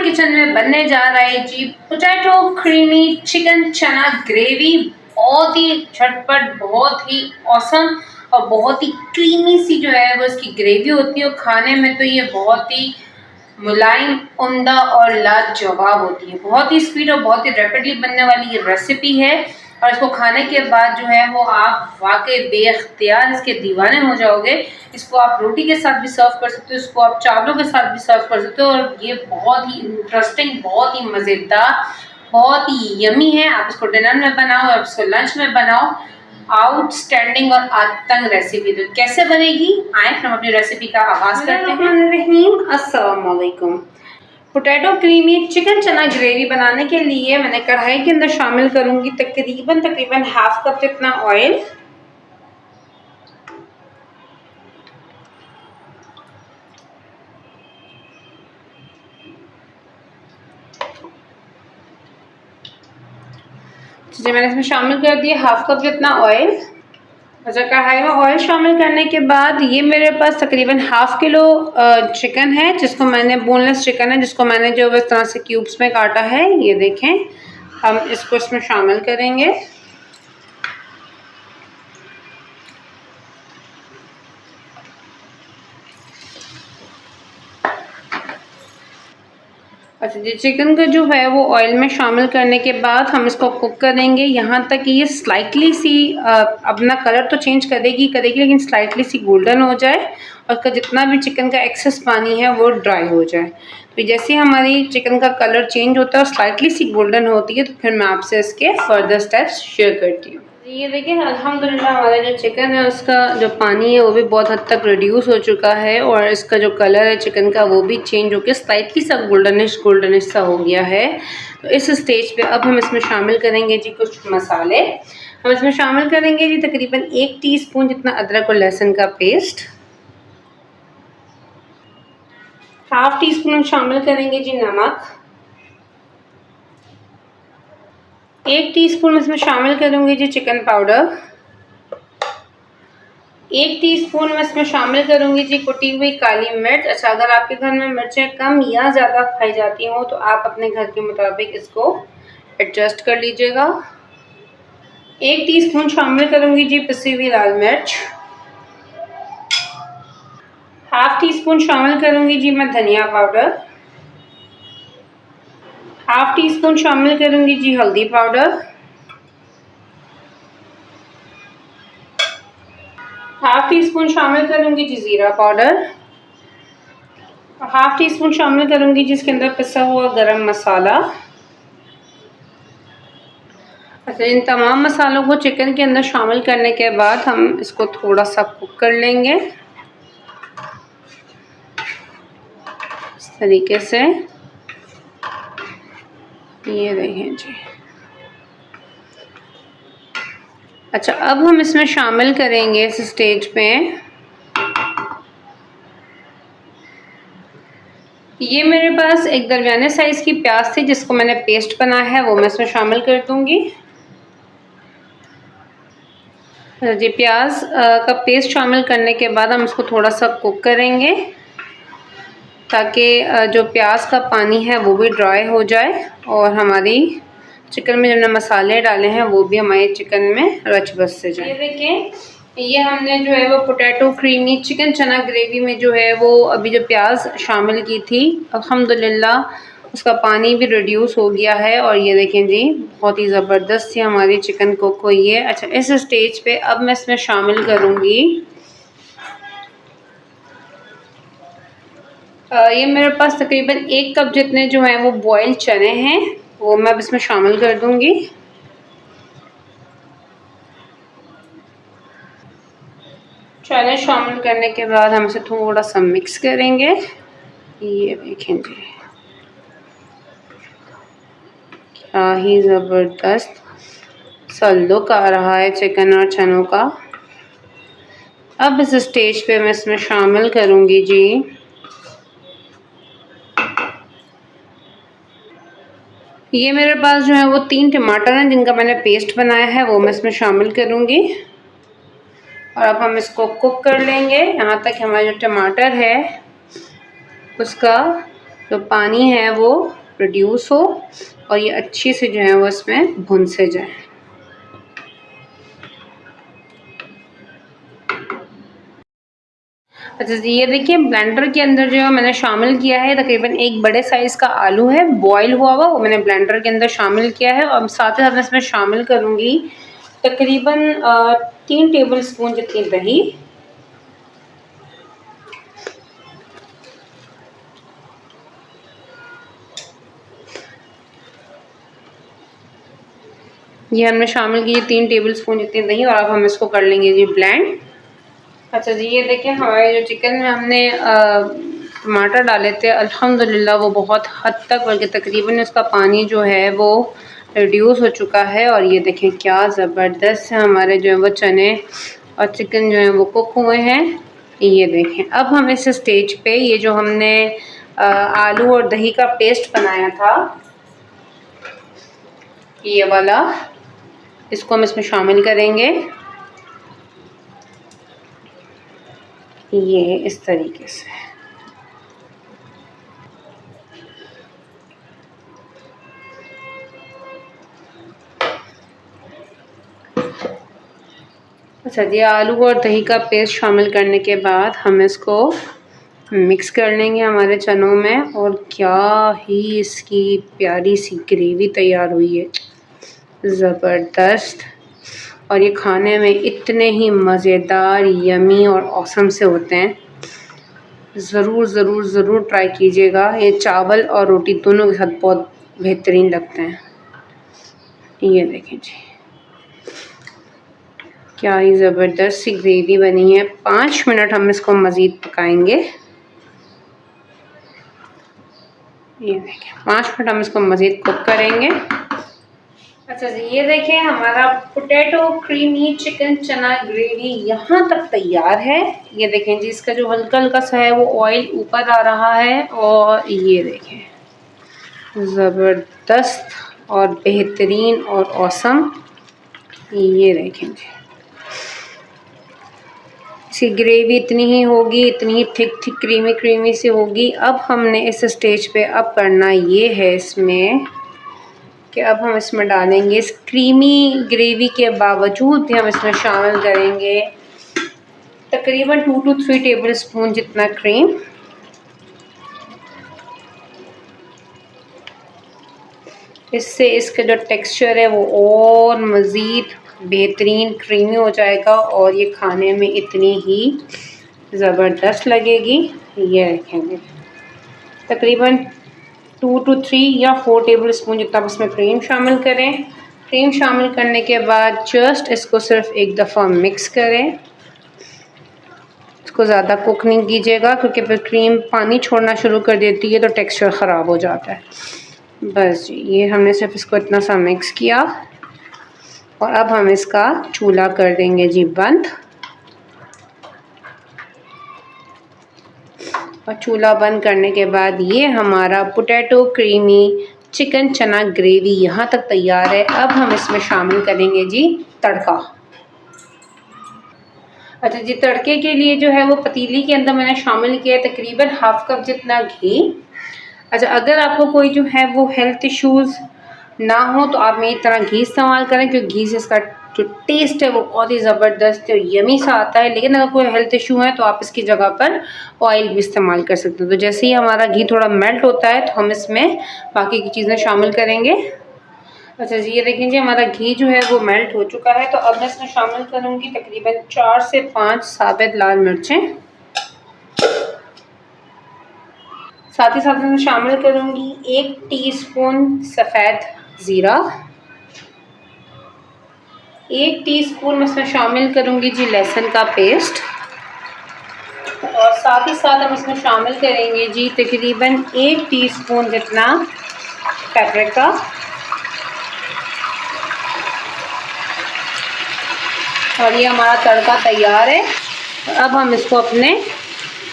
Kitchen में बनने जा रहा है जी पोटैटो क्रीमी चिकन चना ग्रेवी। बहुत ही झटपट, बहुत ही ऑसम और बहुत ही क्रीमी सी जो है वो इसकी ग्रेवी होती है। और खाने में तो ये बहुत ही मुलायम, उम्दा और लाजवाब होती है। बहुत ही स्पीड और बहुत ही रैपिडली बनने वाली ये रेसिपी है और इसको खाने के बाद जो है वो आप वाकई बेख्तियार इसके दीवाने हो जाओगे। इसको आप रोटी के साथ भी सर्व कर सकते हो, इसको आप चावलों के साथ भी सर्व कर सकते हो और ये बहुत ही इंटरेस्टिंग, बहुत ही मज़ेदार, बहुत ही यमी है। आप इसको डिनर में बनाओ, आप इसको लंच में बनाओ। आउटस्टैंडिंग और आतंक रेसिपी। तो कैसे बनेगी, आए हम अपनी रेसिपी का आगाज करते हैं। अस्सलाम वालेकुम। पोटैटो क्रीमी चिकन चना ग्रेवी बनाने के लिए मैंने कढ़ाई के अंदर शामिल करूंगी तकरीबन हाफ कप जितना ऑयल। जी मैंने इसमें शामिल कर दिया हाफ कप जितना ऑयल। अच्छा, कढ़ाई में ऑयल शामिल करने के बाद ये मेरे पास तकरीबन हाफ किलो चिकन है, जिसको मैंने बोनलेस चिकन है, जिसको मैंने जो इस तरह से क्यूब्स में काटा है। ये देखें, हम इसको इसमें शामिल करेंगे। अच्छा जी, चिकन का जो है वो ऑयल में शामिल करने के बाद हम इसको कुक करेंगे यहाँ तक कि ये स्लाइटली सी अपना कलर तो चेंज करेगी लेकिन स्लाइटली सी गोल्डन हो जाए और उसका जितना भी चिकन का एक्सेस पानी है वो ड्राई हो जाए। तो जैसे हमारी चिकन का कलर चेंज होता है और स्लाइटली सी गोल्डन होती है तो फिर मैं आपसे इसके फर्दर स्टेप्स शेयर करती हूँ। ये देखिए, अल्हम्दुलिल्लाह हमारा जो चिकन है उसका जो पानी है वो भी बहुत हद तक रिड्यूस हो चुका है और इसका जो कलर है चिकन का वो भी चेंज होकर स्लाइटली सा गोल्डनिश सा हो गया है। तो इस स्टेज पे अब हम इसमें शामिल करेंगे जी कुछ मसाले। हम इसमें शामिल करेंगे जी तकरीबन 1 टीस्पून जितना अदरक और लहसुन का पेस्ट। हाफ टी स्पून हम शामिल करेंगे जी नमक। 1 टीस्पून इसमें शामिल करूंगी जी चिकन पाउडर। 1 टीस्पून मैं इसमें शामिल करूंगी जी कुटी हुई काली मिर्च। अच्छा, अगर आपके घर में मिर्चें कम या ज़्यादा खाई जाती हो तो आप अपने घर के मुताबिक इसको एडजस्ट कर लीजिएगा। 1 टीस्पून शामिल करूंगी जी पिसी हुई लाल मिर्च। हाफ टी स्पून शामिल करूंगी जी मैं धनिया पाउडर। हाफ टी स्पून शामिल करूंगी जी हल्दी पाउडर। हाफ टी स्पून शामिल करूंगी जी जीरा पाउडर। हाफ टी स्पून शामिल करूंगी जिसके अंदर पिसा हुआ गरम मसाला। अच्छा, इन तमाम मसालों को चिकन के अंदर शामिल करने के बाद हम इसको थोड़ा सा कुक कर लेंगे इस तरीके से। ये देखें जी। अच्छा, अब हम इसमें शामिल करेंगे इस स्टेज पे ये मेरे पास एक दरमियाने साइज़ की प्याज थी जिसको मैंने पेस्ट बनाया है, वो मैं इसमें शामिल कर दूंगी। जी, प्याज का पेस्ट शामिल करने के बाद हम इसको थोड़ा सा कुक करेंगे ताकि जो प्याज का पानी है वो भी ड्राई हो जाए और हमारी चिकन में जो मसाले डाले हैं वो भी हमारे चिकन में रच बस से जाए। ये देखें, ये हमने जो है वो पोटैटो क्रीमी चिकन चना ग्रेवी में जो है वो अभी जो प्याज शामिल की थी, अल्हम्दुलिल्लाह उसका पानी भी रिड्यूस हो गया है और ये देखें जी बहुत ही ज़बरदस्त सी हमारी चिकन कुक हुई है। अच्छा, इस स्टेज पे अब मैं इसमें शामिल करूँगी ये मेरे पास तकरीबन 1 कप जितने जो हैं वो बॉयल चने हैं, वो मैं अब इसमें शामिल कर दूँगी। चने शामिल करने के बाद हम इसे थोड़ा सा मिक्स करेंगे। ये देखें जी क्या ही ज़बरदस्त सा लुक आ रहा है चिकन और चनों का। अब इस स्टेज पे मैं इसमें शामिल करूँगी जी ये मेरे पास जो है वो 3 टमाटर हैं जिनका मैंने पेस्ट बनाया है, वो मैं इसमें शामिल करूँगी और अब हम इसको कुक कर लेंगे यहाँ तक हमारा जो टमाटर है उसका तो पानी है वो प्रोड्यूस हो और ये अच्छे से जो है वो इसमें भुन से जाए। अच्छा जी, ये देखिए ब्लेंडर के अंदर जो है मैंने शामिल किया है तकरीबन एक बड़े साइज़ का आलू है बॉयल हुआ हुआ, वो मैंने ब्लेंडर के अंदर शामिल किया है और साथ ही साथ इसमें शामिल करूँगी तकरीबन 3 टेबल स्पून जितनी दही। ये हमने शामिल की 3 टेबल स्पून जितनी दही और अब हम इसको कर लेंगे जी ब्लेंड। अच्छा जी, ये देखिए हमारे जो चिकन में हमने टमाटर डाले थे अल्हम्दुलिल्लाह वो बहुत हद तक बल्कि तकरीबन उसका पानी जो है वो रिड्यूस हो चुका है और ये देखें क्या ज़बरदस्त है हमारे जो है वो चने और चिकन जो है वो कुक हुए हैं। ये देखें अब हम इस स्टेज पे ये जो हमने आलू और दही का पेस्ट बनाया था ये वाला, इसको हम इसमें शामिल करेंगे ये इस तरीके से। अच्छा जी, आलू और दही का पेस्ट शामिल करने के बाद हम इसको मिक्स कर लेंगे हमारे चनों में और क्या ही इसकी प्यारी सी ग्रेवी तैयार हुई है, ज़बरदस्त। और ये खाने में इतने ही मज़ेदार यमी और औसम से होते हैं। ज़रूर ज़रूर ज़रूर ट्राई कीजिएगा, ये चावल और रोटी दोनों के साथ बहुत बेहतरीन लगते हैं। ये देखें जी क्या ही ज़बरदस्त सी ग्रेवी बनी है। 5 मिनट हम इसको मज़ीद पकाएंगे। ये देखें 5 मिनट हम इसको मज़ीद कुक करेंगे। अच्छा जी, ये देखें हमारा पोटैटो क्रीमी चिकन चना ग्रेवी यहाँ तक तैयार है। ये देखें जी इसका जो हल्का हल्का सा है वो ऑयल ऊपर आ रहा है और ये देखें ज़बरदस्त और बेहतरीन और औसम। ये देखें जी इसकी ग्रेवी इतनी ही होगी, इतनी ही थिक थिक क्रीमी क्रीमी सी होगी। अब हमने इस स्टेज पे अब करना ये है इसमें कि अब हम इसमें डालेंगे इस क्रीमी ग्रेवी के बावजूद भी हम इसमें शामिल करेंगे तकरीबन 2 to 3 टेबल स्पून जितना क्रीम। इससे इसका जो टेक्सचर है वो और मज़ीद बेहतरीन क्रीमी हो जाएगा और ये खाने में इतनी ही ज़बरदस्त लगेगी। ये रखेंगे तकरीबन 2 to 3 या 4 टेबल स्पून जितना आप इसमें क्रीम शामिल करें। क्रीम शामिल करने के बाद जस्ट इसको सिर्फ एक दफ़ा मिक्स करें, इसको ज़्यादा कुक नहीं कीजिएगा क्योंकि फिर क्रीम पानी छोड़ना शुरू कर देती है तो टेक्सचर ख़राब हो जाता है। बस जी ये हमने सिर्फ इसको इतना सा मिक्स किया और अब हम इसका चूल्हा कर देंगे जी बंद। और चूल्हा बंद करने के बाद ये हमारा पोटैटो क्रीमी चिकन चना ग्रेवी यहाँ तक तैयार है। अब हम इसमें शामिल करेंगे जी तड़का। अच्छा जी, तड़के के लिए जो है वो पतीली के अंदर मैंने शामिल किया है तकरीबन हाफ कप जितना घी। अच्छा, अगर आपको कोई जो है वो हेल्थ इश्यूज़ ना हो तो आप मेरी तरह घी इस्तेमाल करें क्योंकि घी से इसका जो टेस्ट है वो बहुत ही ज़बरदस्त और यमी सा आता है। लेकिन अगर कोई हेल्थ इशू है तो आप इसकी जगह पर ऑयल भी इस्तेमाल कर सकते हो। तो जैसे ही हमारा घी थोड़ा मेल्ट होता है तो हम इसमें बाकी की चीज़ें शामिल करेंगे। अच्छा जी, ये देखें जी हमारा घी जो है वो मेल्ट हो चुका है। तो अब मैं इसमें शामिल करूँगी तकरीबन 4 से 5 साबित लाल मिर्चें। साथ ही साथ मैं शामिल करूँगी 1 टीस्पून सफ़ेद ज़ीरा, 1 टीस्पून मैं इसमें शामिल करूँगी जी लहसुन का पेस्ट और साथ ही साथ हम इसमें शामिल करेंगे जी तकरीबन 1 टीस्पून जितना पेपरिका। और ये हमारा तड़का तैयार है। अब हम इसको अपने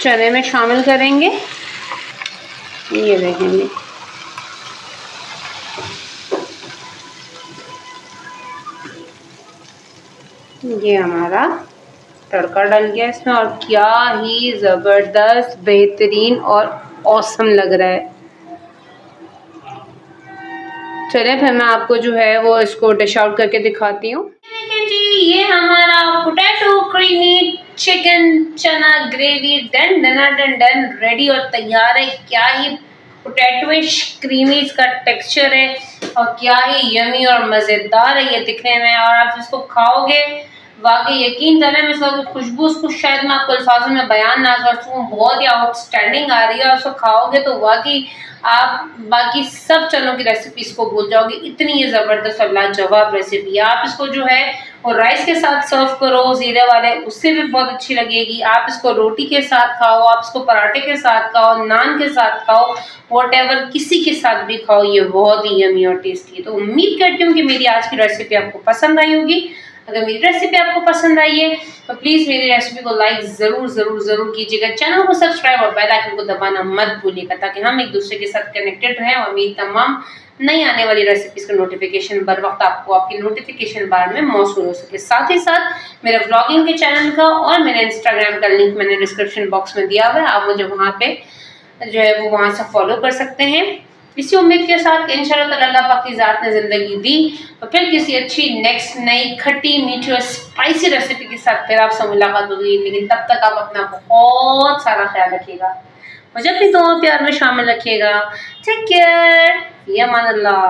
चने में शामिल करेंगे। ये देखेंगे ये हमारा तड़का डल गया इसमें और क्या ही ज़बरदस्त बेहतरीन और औसम लग रहा है। चलिए फिर मैं आपको जो है वो इसको डिश आउट करके दिखाती हूँ। देखिए जी, ये हमारा पोटैटो क्रीमी चिकन चना ग्रेवी डन डन रेडी और तैयार है। क्या ही पोटैटोइश क्रीमी इसका टेक्सचर है और क्या ही यमी और मज़ेदार है ये दिखने में। और आप इसको खाओगे, वाकई यकीन करें, मैं इसका खुशबू उसको शायद मैं आपको अल्फाजों में बयान ना कर सकूँ, बहुत ही आउटस्टैंडिंग आ रही है। और उसको खाओगे तो वाकई आप बाकी सब चनों की रेसिपीज को भूल जाओगे, इतनी ये ज़बरदस्त और लाजवाब रेसिपी है। आप इसको जो है वो राइस के साथ सर्व करो ज़ीरे वाले, उससे भी बहुत अच्छी लगेगी। आप इसको रोटी के साथ खाओ, आप इसको पराठे के साथ खाओ, नान के साथ खाओ, व्हाटएवर किसी के साथ भी खाओ, ये बहुत ही यमी और टेस्टी है। तो उम्मीद करती हूँ कि मेरी आज की रेसिपी आपको पसंद आई होगी। अगर मेरी रेसिपी आपको पसंद आई है तो प्लीज़ मेरी रेसिपी को लाइक ज़रूर कीजिएगा। चैनल को सब्सक्राइब और बेल आइकन को दबाना मत भूलिएगा, ताकि हम एक दूसरे के साथ कनेक्टेड रहें और मेरी तमाम नई आने वाली रेसिपीज़ का नोटिफिकेशन बर वक्त आपको आपकी नोटिफिकेशन बार में मौसूल हो सके। साथ ही साथ मेरे व्लॉगिंग के चैनल का और मेरे इंस्टाग्राम का लिंक मैंने डिस्क्रिप्शन बॉक्स में दिया हुआ है, आप मुझे वहाँ पे जो है वो वहाँ से फॉलो कर सकते हैं। इसी उम्मीद के साथ कि इंशाअल्लाह ताला अल्लाह पाक की ज़ात ने ज़िंदगी दी तो फिर किसी अच्छी नेक्स्ट नई खट्टी मीठी और स्पाइसी रेसिपी के साथ फिर आपसे मुलाकात होगी। लेकिन तब तक आप अपना बहुत सारा ख्याल रखिएगा, मुझे अपनी दुआ प्यार में शामिल रखिएगा। टेक केयर, या अमान अल्लाह।